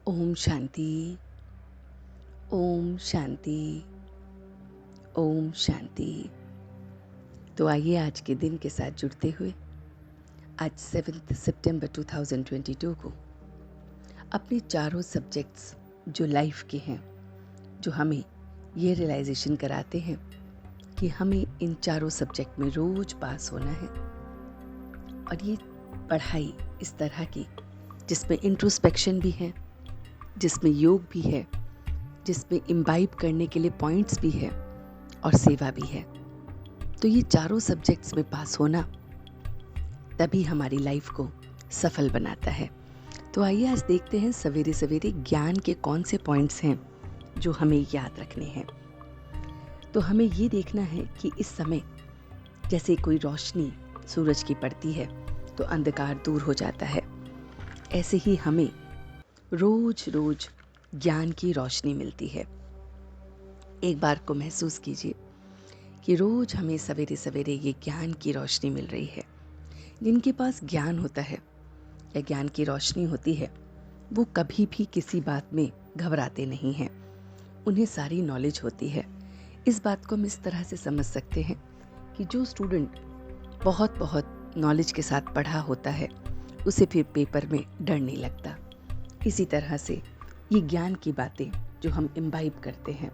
ओम शांति। ओम शांति। ओम शांति। तो आइए आज के दिन के साथ जुड़ते हुए आज 7 सितंबर 2022 को अपने चारों सब्जेक्ट्स जो लाइफ के हैं, जो हमें ये रियलाइजेशन कराते हैं कि हमें इन चारों सब्जेक्ट में रोज पास होना है। और ये पढ़ाई इस तरह की जिसमें इंट्रोस्पेक्शन भी है, जिसमें योग भी है, जिसमें इम्बाइब करने के लिए पॉइंट्स भी है और सेवा भी है। तो ये चारों सब्जेक्ट्स में पास होना तभी हमारी लाइफ को सफल बनाता है। तो आइए आज देखते हैं सवेरे सवेरे ज्ञान के कौन से पॉइंट्स हैं जो हमें याद रखने हैं। तो हमें ये देखना है कि इस समय जैसे कोई रोशनी सूरज की पड़ती है तो अंधकार दूर हो जाता है, ऐसे ही हमें रोज रोज ज्ञान की रोशनी मिलती है। एक बार को महसूस कीजिए कि रोज हमें सवेरे सवेरे ये ज्ञान की रोशनी मिल रही है। जिनके पास ज्ञान होता है या ज्ञान की रोशनी होती है, वो कभी भी किसी बात में घबराते नहीं हैं। उन्हें सारी नॉलेज होती है। इस बात को हम इस तरह से समझ सकते हैं कि जो स्टूडेंट बहुत बहुत नॉलेज के साथ पढ़ा होता है, उसे फिर पेपर में डर नहीं लगता। इसी तरह से ये ज्ञान की बातें जो हम इम्बाइब करते हैं,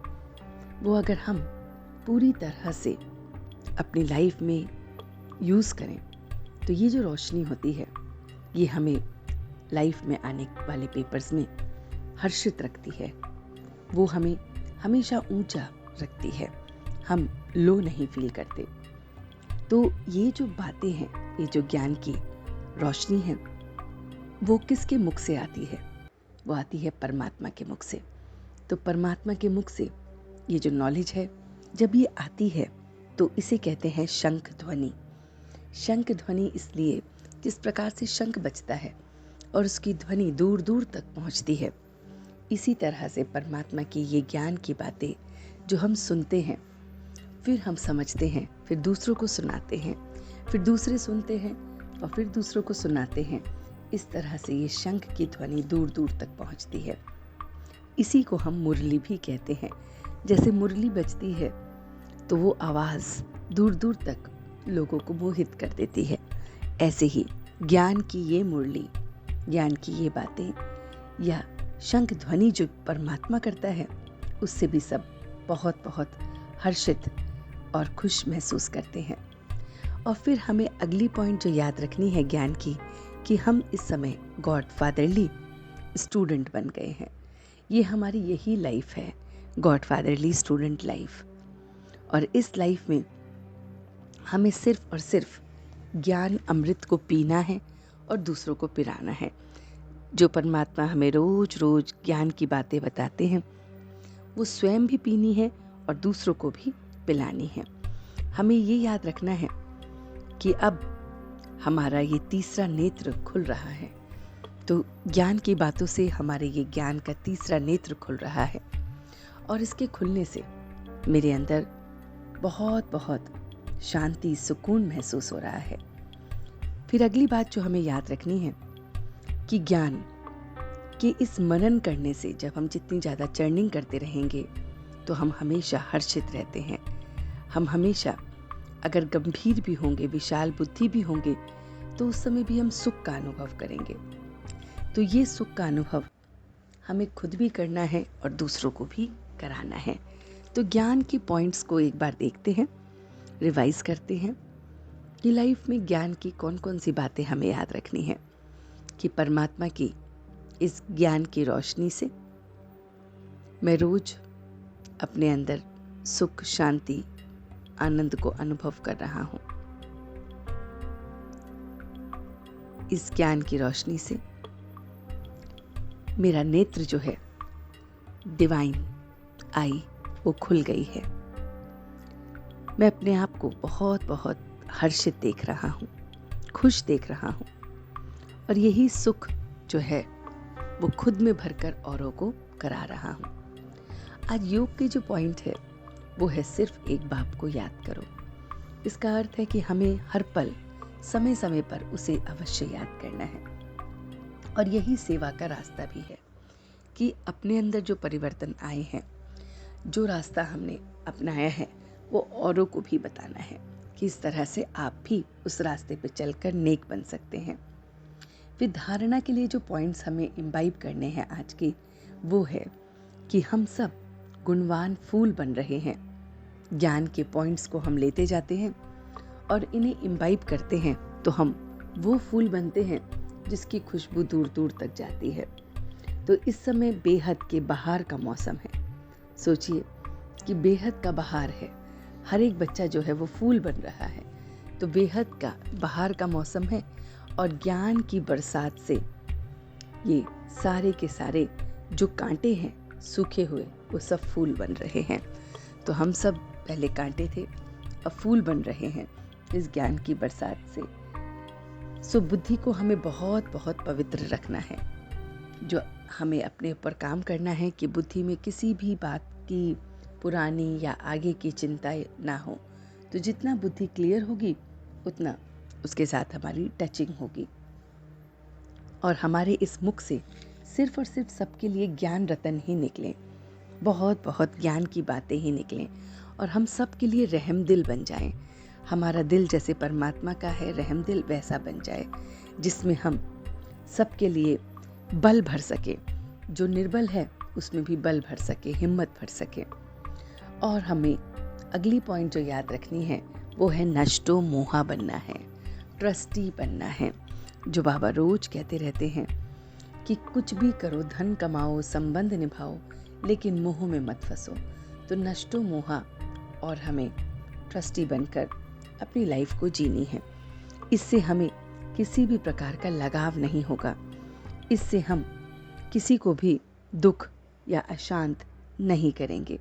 वो अगर हम पूरी तरह से अपनी लाइफ में यूज़ करें तो ये जो रोशनी होती है, ये हमें लाइफ में आने वाले पेपर्स में हर्षित रखती है। वो हमें हमेशा ऊंचा रखती है। हम लो नहीं फील करते। तो ये जो बातें हैं, ये जो ज्ञान की रोशनी है, वो किसके मुख से आती है? वो आती है परमात्मा के मुख से। तो परमात्मा के मुख से ये जो नॉलेज है, जब ये आती है तो इसे कहते हैं शंख ध्वनि। शंख ध्वनि इसलिए जिस प्रकार से शंख बजता है और उसकी ध्वनि दूर दूर तक पहुंचती है, इसी तरह से परमात्मा की ये ज्ञान की बातें जो हम सुनते हैं, फिर हम समझते हैं, फिर दूसरों को सुनाते हैं, फिर दूसरे सुनते हैं और फिर दूसरों को सुनाते हैं। इस तरह से ये शंख की ध्वनि दूर दूर तक पहुंचती है। इसी को हम मुरली भी कहते हैं। जैसे मुरली बजती है तो वो आवाज़ दूर दूर तक लोगों को मोहित कर देती है, ऐसे ही ज्ञान की ये मुरली, ज्ञान की ये बातें या शंख ध्वनि जो परमात्मा करता है, उससे भी सब बहुत बहुत हर्षित और खुश महसूस करते हैं। और फिर हमें अगली पॉइंट जो याद रखनी है ज्ञान की, कि हम इस समय गॉड फादरली स्टूडेंट बन गए हैं। ये हमारी यही लाइफ है, गॉड फादरली स्टूडेंट लाइफ। और इस लाइफ में हमें सिर्फ और सिर्फ ज्ञान अमृत को पीना है और दूसरों को पिलाना है। जो परमात्मा हमें रोज रोज ज्ञान की बातें बताते हैं, वो स्वयं भी पीनी है और दूसरों को भी पिलानी है। हमें ये याद रखना है कि अब हमारा ये तीसरा नेत्र खुल रहा है। तो ज्ञान की बातों से हमारे ये ज्ञान का तीसरा नेत्र खुल रहा है और इसके खुलने से मेरे अंदर बहुत बहुत शांति, सुकून महसूस हो रहा है। फिर अगली बात जो हमें याद रखनी है कि ज्ञान के इस मनन करने से जब हम जितनी ज़्यादा चर्निंग करते रहेंगे तो हम हमेशा हर्षित रहते हैं। हम हमेशा अगर गंभीर भी होंगे, विशाल बुद्धि भी होंगे, तो उस समय भी हम सुख का अनुभव करेंगे। तो ये सुख का अनुभव हमें खुद भी करना है और दूसरों को भी कराना है। तो ज्ञान की पॉइंट्स को एक बार देखते हैं, रिवाइज करते हैं कि लाइफ में ज्ञान की कौन कौन सी बातें हमें याद रखनी है। कि परमात्मा की इस ज्ञान की रोशनी से मैं रोज अपने अंदर सुख, शांति, आनंद को अनुभव कर रहा हूँ। इस ज्ञान की रोशनी से मेरा नेत्र जो है, डिवाइन आई, वो खुल गई है। मैं अपने आप को बहुत बहुत हर्षित देख रहा हूँ, खुश देख रहा हूँ और यही सुख जो है वो खुद में भरकर औरों को करा रहा हूँ। आज योग के जो पॉइंट है वो है सिर्फ एक बाप को याद करो। इसका अर्थ है कि हमें हर पल समय समय पर उसे अवश्य याद करना है और यही सेवा का रास्ता भी है। कि अपने अंदर जो परिवर्तन आए हैं, जो रास्ता हमने अपनाया है, वो औरों को भी बताना है कि इस तरह से आप भी उस रास्ते पे चलकर नेक बन सकते हैं। फिर धारणा के लिए जो पॉइंट्स हमें इम्बाइब करने हैं आज की, वो है कि हम सब गुणवान फूल बन रहे हैं। ज्ञान के पॉइंट्स को हम लेते जाते हैं और इन्हें इम्बाइब करते हैं तो हम वो फूल बनते हैं जिसकी खुशबू दूर दूर तक जाती है। तो इस समय बेहद के बहार का मौसम है। सोचिए कि बेहद का बहार है, हर एक बच्चा जो है वो फूल बन रहा है। तो बेहद का बहार का मौसम है और ज्ञान की बरसात से ये सारे के सारे जो कांटे हैं सूखे हुए, वो सब फूल बन रहे हैं। तो हम सब पहले कांटे थे, अब फूल बन रहे हैं इस ज्ञान की बरसात से। सो बुद्धि को हमें बहुत बहुत पवित्र रखना है। जो हमें अपने ऊपर काम करना है कि बुद्धि में किसी भी बात की पुरानी या आगे की चिंता ना हो। तो जितना बुद्धि क्लियर होगी उतना उसके साथ हमारी टचिंग होगी और हमारे इस मुख से सिर्फ और सिर्फ सबके लिए ज्ञान रतन ही निकलें, बहुत बहुत ज्ञान की बातें ही निकलें और हम सब के लिए रहम दिल बन जाएं। हमारा दिल जैसे परमात्मा का है रहम दिल, वैसा बन जाए जिसमें हम सबके लिए बल भर सके। जो निर्बल है उसमें भी बल भर सके, हिम्मत भर सके। और हमें अगली पॉइंट जो याद रखनी है वो है नष्टो मोहा बनना है, ट्रस्टी बनना है। जो बाबा रोज कहते रहते हैं कि कुछ भी करो, धन कमाओ, संबंध निभाओ, लेकिन मोह में मत फंसो। तो नष्टो मोहा और हमें ट्रस्टी बनकर अपनी लाइफ को जीनी है। इससे हमें किसी भी प्रकार का लगाव नहीं होगा। इससे हम किसी को भी दुख या अशांत नहीं करेंगे।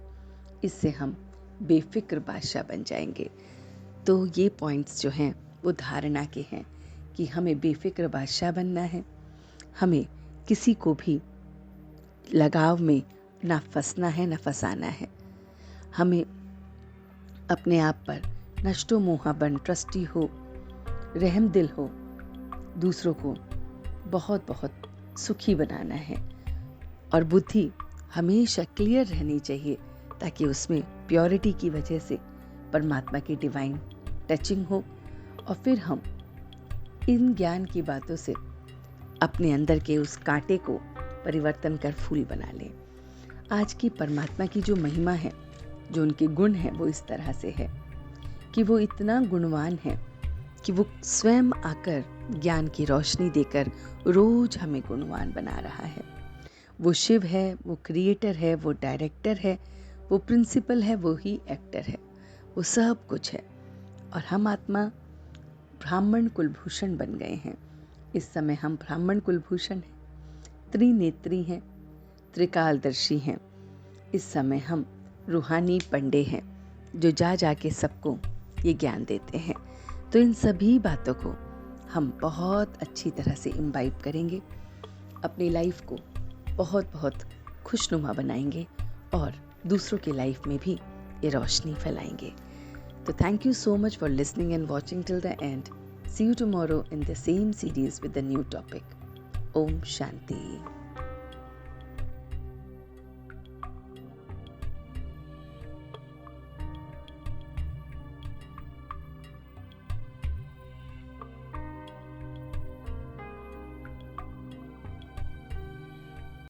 इससे हम बेफिक्र बादशाह बन जाएंगे। तो ये पॉइंट्स जो हैं वो धारणा के हैं कि हमें बेफिक्र बादशाह बनना है। हमें किसी को भी लगाव में ना फंसना है, ना फंसाना है। हमें अपने आप पर नष्टो मोहा बन, ट्रस्टी हो, रहम दिल हो, दूसरों को बहुत बहुत सुखी बनाना है। और बुद्धि हमेशा क्लियर रहनी चाहिए ताकि उसमें प्योरिटी की वजह से परमात्मा की डिवाइन टचिंग हो और फिर हम इन ज्ञान की बातों से अपने अंदर के उस कांटे को परिवर्तन कर फूल बना लें। आज की परमात्मा की जो महिमा है, जो उनके गुण हैं, वो इस तरह से है कि वो इतना गुणवान है कि वो स्वयं आकर ज्ञान की रोशनी देकर रोज हमें गुणवान बना रहा है। वो शिव है, वो क्रिएटर है, वो डायरेक्टर है, वो प्रिंसिपल है, वो ही एक्टर है, वो सब कुछ है। और हम आत्मा ब्राह्मण कुलभूषण बन गए हैं। इस समय हम ब्राह्मण कुलभूषण हैं, त्रिनेत्री हैं, त्रिकालदर्शी हैं। इस समय हम रूहानी पंडे हैं जो जा जा के सबको ये ज्ञान देते हैं। तो इन सभी बातों को हम बहुत अच्छी तरह से इम्बाइब करेंगे, अपनी लाइफ को बहुत बहुत खुशनुमा बनाएंगे और दूसरों की लाइफ में भी ये रोशनी फैलाएंगे। तो thank you so much for listening and watching till the end. See you tomorrow in the same series with a new topic. Om Shanti.